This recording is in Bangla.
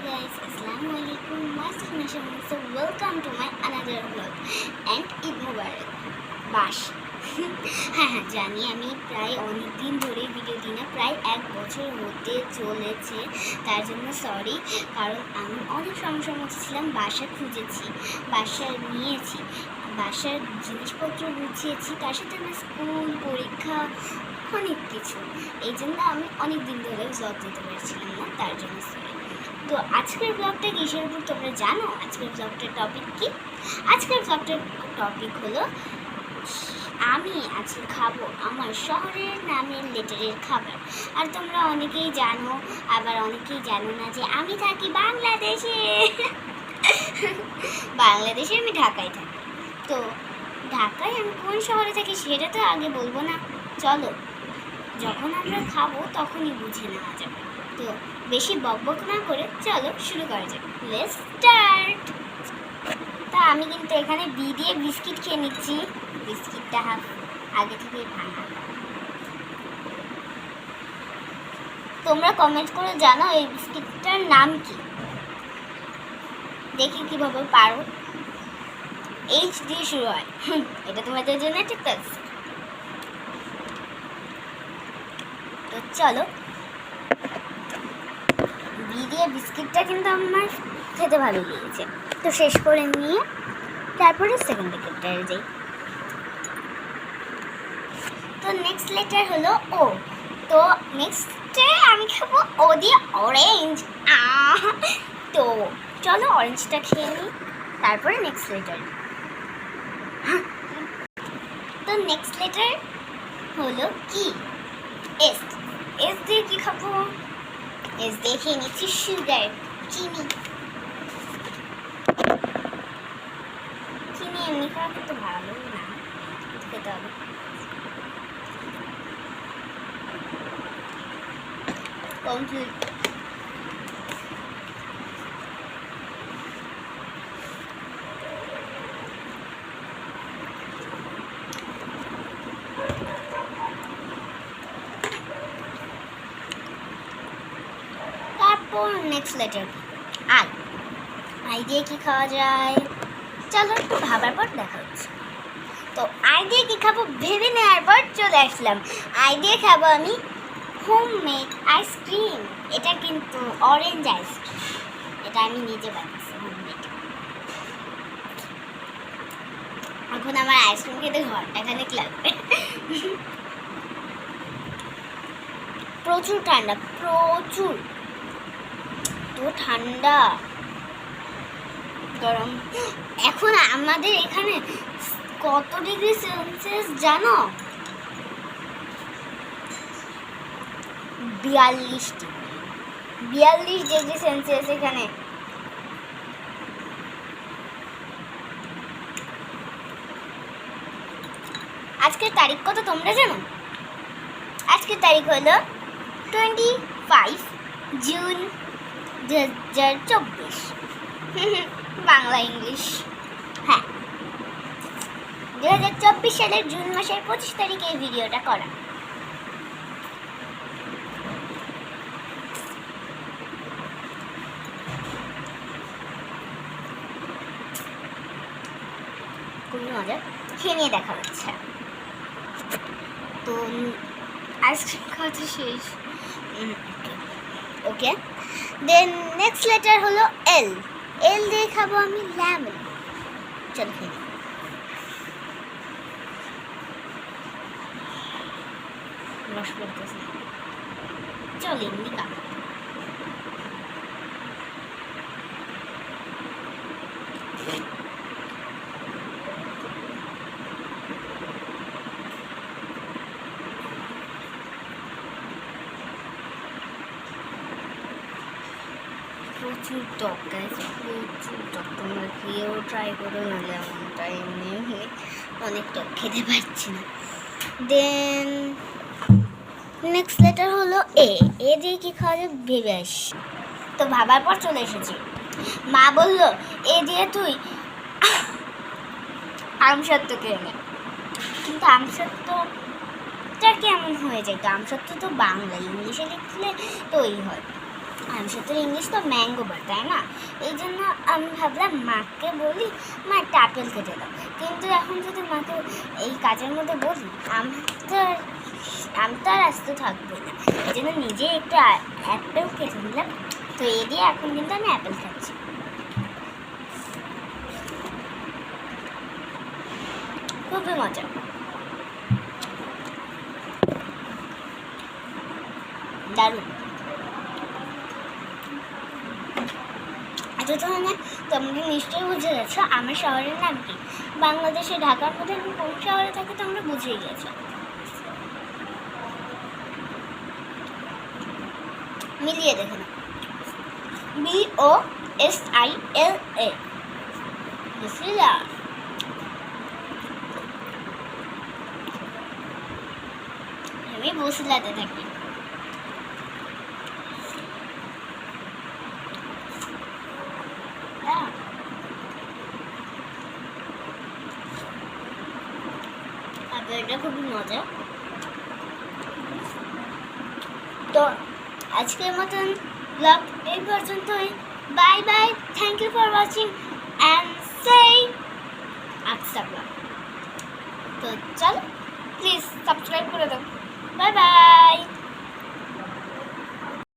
guys, Assalamualaikum. So welcome to my another vlog and Eid Mubarak. বাস হ্যাঁ জানি আমি প্রায় অনেক দিন ধরে ভিডিও দিই না, প্রায় 1 বছর হতে চলেছে। তার জন্য সরি, কারণ আমি অনেক সমস্যার মধ্যে ছিলাম। বাসা খুঁজেছি, বাসা নিয়েছি, বাসার জিনিসপত্র গুছিয়েছি, তার সাথে আমার স্কুল পরীক্ষা অনেক কিছু। এই জন্য আমি অনেক দিন ধরে ব্লগ দিতে পারছিলাম না, তার জন্য সরি। তো আজকের ব্লগটা কিসের উপর তোমরা জানো? আজকের ব্লগটার টপিক কি? আজকের ব্লগটার টপিক হলো আমি আজকে খাবো আমার শহরের নামের লেটারের খাবার। আর তোমরা অনেকেই জানো, আবার অনেকেই জানো না যে আমি থাকি বাংলাদেশে। বাংলাদেশে আমি ঢাকায় থাকি। তো ঢাকায় আমি কোন শহরে থাকি সেটা তো আগে বলবো না, চলো যখন আমরা খাবো তখনই বুঝে নেওয়া যাবে। তো বেশি বকবক না করে চলো শুরু করা যাক। Let's start. তা আমি কিন্তু এখানে বি দিয়ে বিস্কিট খেয়ে নিচ্ছি। বিস্কিটটা আগে থেকেই ভাঙা। তোমরা কমেন্ট করে জানো এই বিস্কিটটার নাম কি, দেখি কিভাবে পারো। এইচ দিয়ে শুরু হয়, এটা তোমাদের জন্য ঠিক আছে। তো চলো, বি দিয়ে বিস্কিটটা কিন্তু আমার খেতে ভালো লেগেছে, তো শেষ করে নিয়ে তারপরে সেকেন্ড লেটারে যাই। তো নেক্সট লেটার হলো ও। তো নেক্সটে আমি খাবো ও দিয়ে অরেঞ্জ। তো চলো অরেঞ্জটা খেয়ে নিই, তারপরে নেক্সট লেটার। তো নেক্সট লেটার হলো কি? এস। এস দিয়ে কি খাবো? এস দিয়ে খেয়ে নিচ্ছি সুগার, চিনি। চিনি এমনি খাওয়া কিন্তু ভালো না, খেতে হবে। কমপ্লিট। তারপর নেক্সট লেটার আই। আই দিয়ে কি খাওয়া যায়? চলো একটু ভাবার পর দেখা হচ্ছে। তো আই দিয়ে কি খাবো ভেবে নেওয়ার পর চলে আসলাম। আই দিয়ে খাবো আমি হোমমেড আইসক্রিম। এটা কিন্তু অরেঞ্জ আইসক্রিম, এটা আমি নিজে বানিয়েছি হোমমেড। এখন আমার আইসক্রিম খেতে ঘন্টা খানেক লাগবে। প্রচুর ঠান্ডা, প্রচুর। তো ঠান্ডা গরম। এখন আমাদের এখানে কত ডিগ্রি সেলসিয়াস জানো? 42 ডিগ্রি সেলসিয়াস এখানে। আজকের তারিখ কত তোমরা জানো? আজকের তারিখ হলো 25 জুন 2024। বাংলা ইংলিশ, হ্যাঁ 2024 সালের জুন মাসের 25 তারিখে এই ভিডিওটা করা। খুবই মজা, খেয়ে নিয়ে দেখা হচ্ছে। তো আইসক্রিম খাওয়া তো শেষ। ওকে, দেন নেক্সট লেটার হলো এল। এল দিয়ে খাবো আমি লেমন। চলো খেয়ে রস করতেছি, চল এমনি খাবো। প্রচুর টক গাইস, প্রচুর টক। তোমরা খেয়েও ট্রাই করো, নাহলে এমনটা এমনি অনেক টক খেতে পারছি না। দেন নেক্সট লেটার হলো এ। এ দিয়ে কি খাওয়া যায় ভেবে আস। তো ভাবার পর চলে এসেছি। মা বললো এ দিয়ে তুই আমসত্ত্ব খেয়ে নে, কিন্তু আমসত্ত্বটা কেমন হয়ে যায়? তো আমসত্ত্ব তো বাংলা, ইংলিশে লিখলে তো ওই হয়। আমসত্ত্বের ইংলিশ তো ম্যাঙ্গো বার, তাই না? এই জন্য আমি ভাবলাম মাকে বলি মা একটা আপেল কেটে দাও, কিন্তু এখন যদি মাকে এই কাজের মধ্যে বলি আমি তো আর আসতে থাকবো না, এই জন্য নিজে একটু অ্যাপেল কেটে নিলাম। তো এ দিয়ে এখন কিন্তু আমি অ্যাপেল খাচ্ছি, খুবই মজা। দারুণ। আচ্ছা তাহলে তোমরা নিশ্চয়ই বুঝে গেছো আমার শহরের নাম কি। বাংলাদেশে ঢাকার মধ্যে আমি কোন শহরে থাকি তোমরা বুঝেই গেছো। মিলিয়ে দেখো না, BOSILA, বুঝলা? আমি বসিলাতে থাকি। এটা খুবই মজা। তো আজকের মতন ব্লগ এই পর্যন্তই। Bye bye, thank you for watching and সেই আচ্ছা ব্লগ। তো চলো প্লিজ সাবস্ক্রাইব করে দাও। Bye by.